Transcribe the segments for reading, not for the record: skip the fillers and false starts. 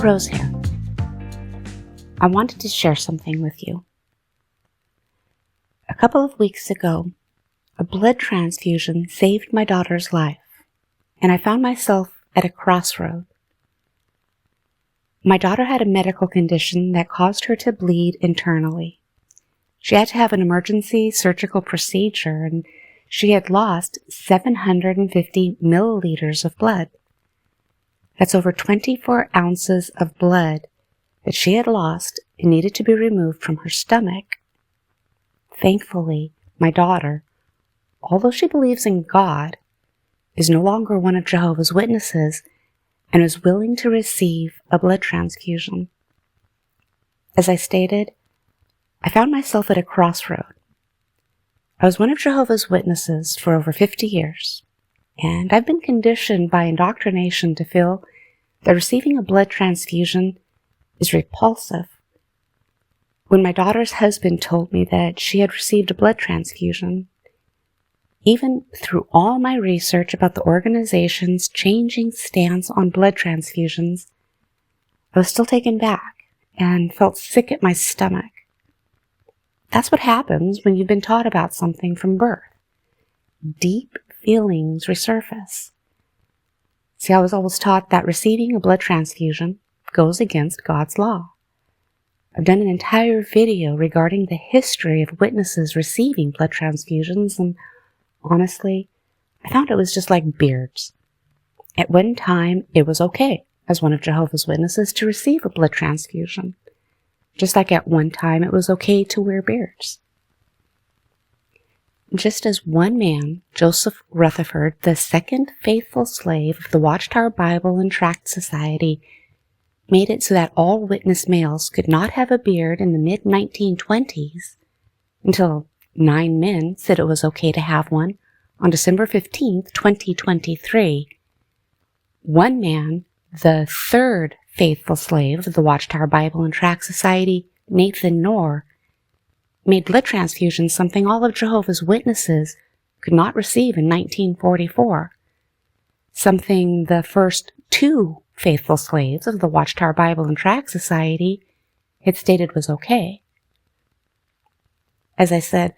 Rose here. I wanted to share something with you. A couple of weeks ago, a blood transfusion saved my daughter's life, and I found myself at a crossroad. My daughter had a medical condition that caused her to bleed internally. She had to have an emergency surgical procedure, and she had lost 750 milliliters of blood. That's over 24 ounces of blood that she had lost and needed to be removed from her stomach. Thankfully, my daughter, although she believes in God, is no longer one of Jehovah's Witnesses and is willing to receive a blood transfusion. As I stated, I found myself at a crossroad. I was one of Jehovah's Witnesses for over 50 years, and I've been conditioned by indoctrination to feel that receiving a blood transfusion is repulsive. When my daughter's husband told me that she had received a blood transfusion, even through all my research about the organization's changing stance on blood transfusions, I was still taken back and felt sick at my stomach. That's what happens when you've been taught about something from birth. Deep feelings resurface. See, I was always taught that receiving a blood transfusion goes against God's law. I've done an entire video regarding the history of witnesses receiving blood transfusions, and honestly, I found it was just like beards. At one time, it was okay as one of Jehovah's Witnesses to receive a blood transfusion, just like at one time it was okay to wear beards. Just as one man, Joseph Rutherford, the second faithful slave of the Watchtower Bible and Tract Society, made it so that all witness males could not have a beard in the mid-1920s until 9 men said it was okay to have one on December 15th, 2023. One man, the third faithful slave of the Watchtower Bible and Tract Society, Nathan Knorr, made blood transfusions something all of Jehovah's Witnesses could not receive in 1944, something the first 2 faithful slaves of the Watchtower Bible and Tract Society had stated was okay. As I said,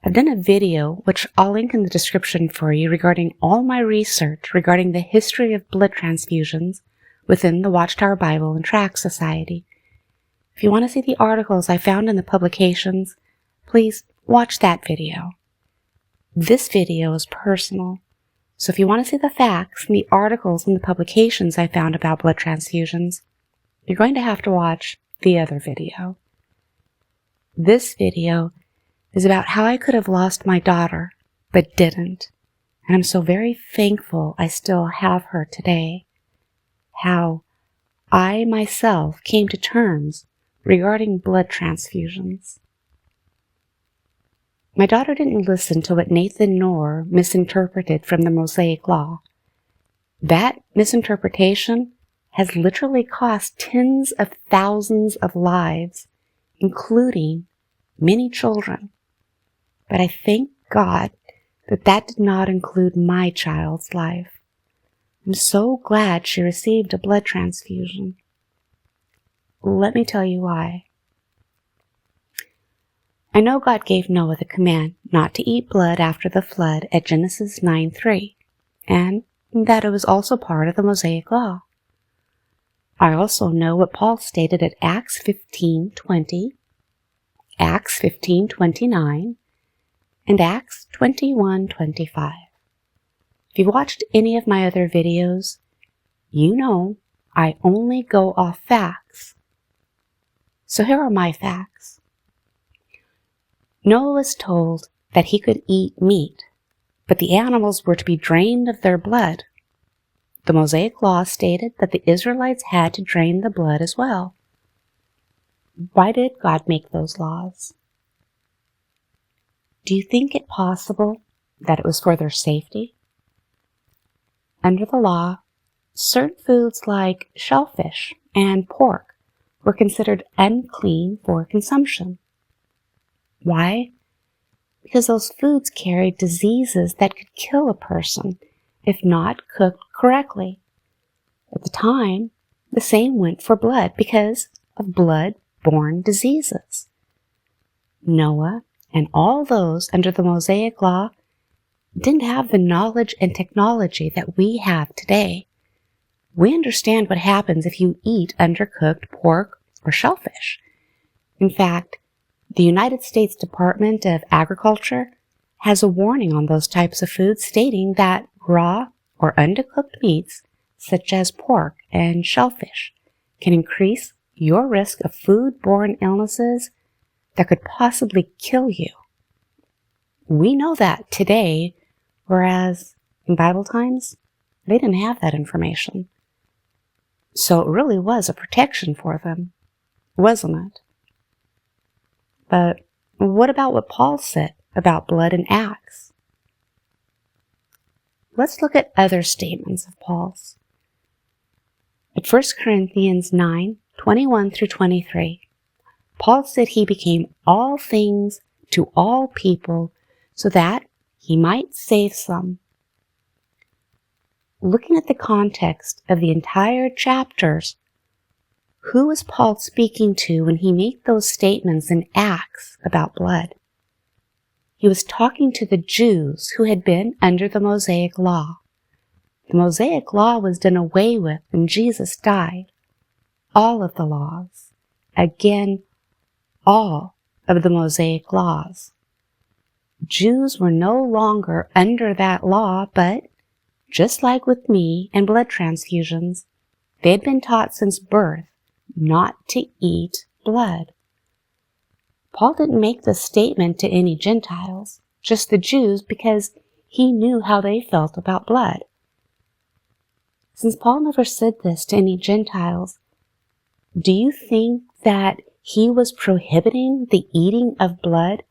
I've done a video, which I'll link in the description for you, regarding all my research regarding the history of blood transfusions within the Watchtower Bible and Tract Society. If you want to see the articles I found in the publications, please watch that video. This video is personal, so if you want to see the facts and the articles and the publications I found about blood transfusions, you're going to have to watch the other video. This video is about how I could have lost my daughter, but didn't, and I'm so very thankful I still have her today. How I myself came to terms regarding blood transfusions. My daughter didn't listen to what Nathan Knorr misinterpreted from the Mosaic Law. That misinterpretation has literally cost tens of thousands of lives, including many children. But I thank God that that did not include my child's life. I'm so glad she received a blood transfusion. Let me tell you why. I know God gave Noah the command not to eat blood after the flood at Genesis 9:3, and that it was also part of the Mosaic Law. I also know what Paul stated at Acts 15:20, Acts 15:29, and Acts 21:25. If you've watched any of my other videos, you know I only go off facts. So here are my facts. Noah was told that he could eat meat, but the animals were to be drained of their blood. The Mosaic Law stated that the Israelites had to drain the blood as well. Why did God make those laws? Do you think it possible that it was for their safety? Under the law, certain foods like shellfish and pork were considered unclean for consumption. Why? Because those foods carried diseases that could kill a person if not cooked correctly. At the time, The same went for blood because of blood-borne diseases. Noah and all those under the Mosaic Law didn't have the knowledge and technology that we have today. We understand what happens if you eat undercooked pork or shellfish. In fact, the United States Department of Agriculture has a warning on those types of foods stating that raw or undercooked meats, such as pork and shellfish, can increase your risk of food-borne illnesses that could possibly kill you. We know that today, whereas in Bible times, they didn't have that information. So it really was a protection for them, wasn't it? But what about what Paul said about blood in Acts? Let's look at other statements of Paul's. At 1 Corinthians 9:21 through 23, Paul said he became all things to all people so that he might save some. Looking at the context of the entire chapters, who was Paul speaking to when he made those statements in Acts about blood? He was talking to the Jews who had been under the Mosaic Law. The Mosaic Law was done away with when Jesus died. All of the laws. Again, all of the Mosaic laws. Jews were no longer under that law, but just like with me and blood transfusions, they had been taught since birth not to eat blood. Paul didn't make this statement to any Gentiles, just the Jews, because he knew how they felt about blood. Since Paul never said this to any Gentiles, do you think that he was prohibiting the eating of blood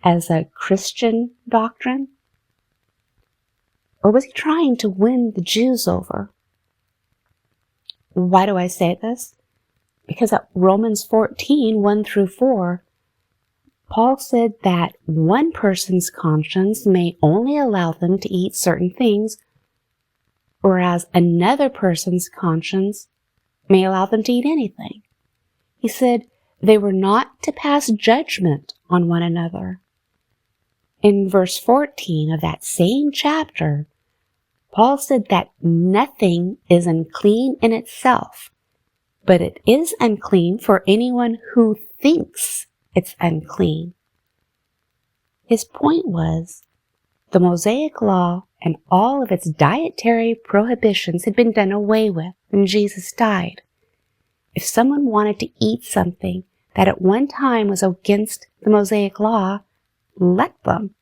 as a Christian doctrine? Or was he trying to win the Jews over? Why do I say this? Because at Romans 14:1 through 4, Paul said that one person's conscience may only allow them to eat certain things, whereas another person's conscience may allow them to eat anything. He said they were not to pass judgment on one another. In verse 14 of that same chapter, Paul said that nothing is unclean in itself, but it is unclean for anyone who thinks it's unclean. His point was, the Mosaic Law and all of its dietary prohibitions had been done away with when Jesus died. If someone wanted to eat something that at one time was against the Mosaic Law, let them.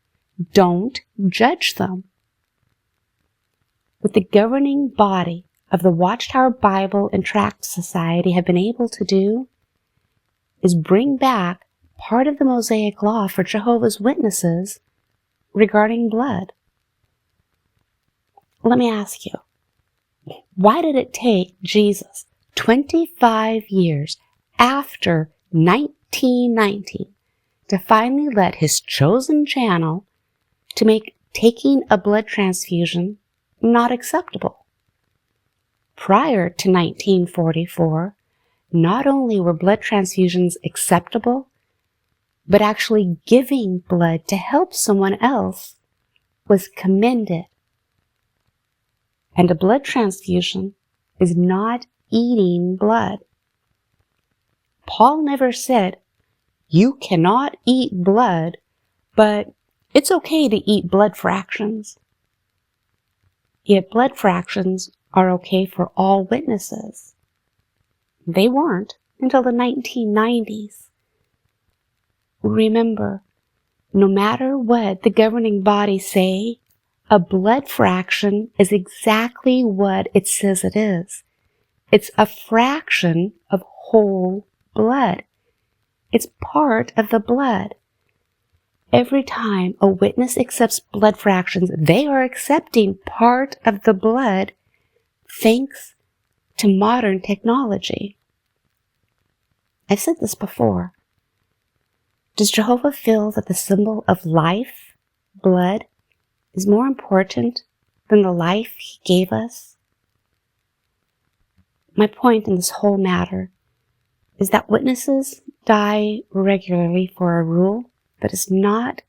Don't judge them. What the governing body of the Watchtower Bible and Tract Society have been able to do is bring back part of the Mosaic Law for Jehovah's Witnesses regarding blood. Let me ask you, why did it take Jesus 25 years after 1919 to finally let his chosen channel to make taking a blood transfusion not acceptable? Prior to 1944, not only were blood transfusions acceptable, but actually giving blood to help someone else was commended. And a blood transfusion is not eating blood. Paul never said, you cannot eat blood, but it's okay to eat blood fractions. Yet blood fractions are okay for all witnesses. They weren't until the 1990s. Remember, no matter what the governing bodies say, a blood fraction is exactly what it says it is. It's a fraction of whole blood. It's part of the blood. Every time a witness accepts blood fractions, they are accepting part of the blood thanks to modern technology. I've said this before. Does Jehovah feel that the symbol of life, blood, is more important than the life he gave us? My point in this whole matter is that witnesses die regularly for a rule that is not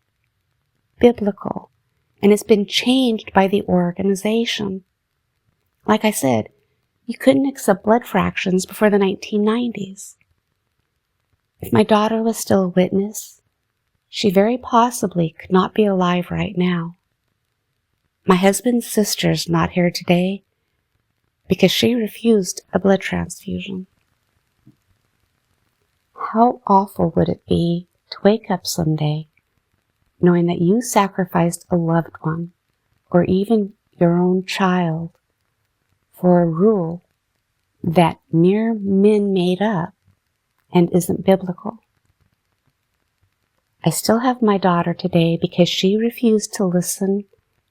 biblical and has been changed by the organization. Like I said, you couldn't accept blood fractions before the 1990s. If my daughter was still a witness, she very possibly could not be alive right now. My husband's sister's not here today because she refused a blood transfusion. How awful would it be to wake up someday knowing that you sacrificed a loved one or even your own child for a rule that mere men made up and isn't biblical? I still have my daughter today because she refused to listen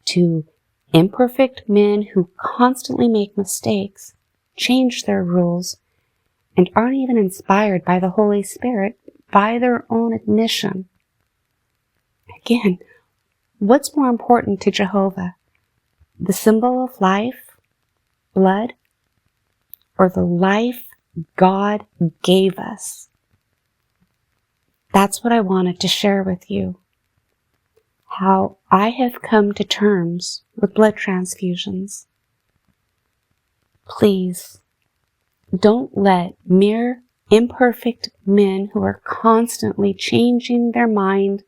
to imperfect men who constantly make mistakes, change their rules, and aren't even inspired by the Holy Spirit by their own admission. Again, what's more important to Jehovah? The symbol of life, blood, or the life God gave us? That's what I wanted to share with you. How I have come to terms with blood transfusions. Please, don't let mere imperfect men who are constantly changing their mind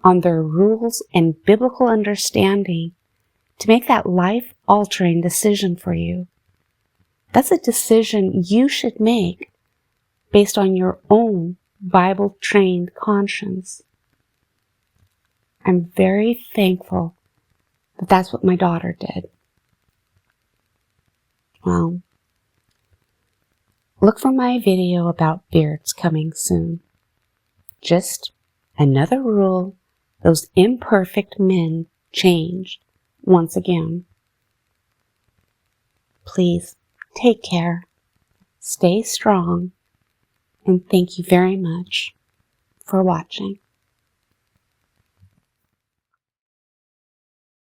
on their rules and biblical understanding to make that life-altering decision for you. That's a decision you should make based on your own Bible-trained conscience. I'm very thankful that that's what my daughter did. Well, look for my video about beards coming soon. Just another rule those imperfect men changed once again. Please take care, stay strong, and thank you very much for watching.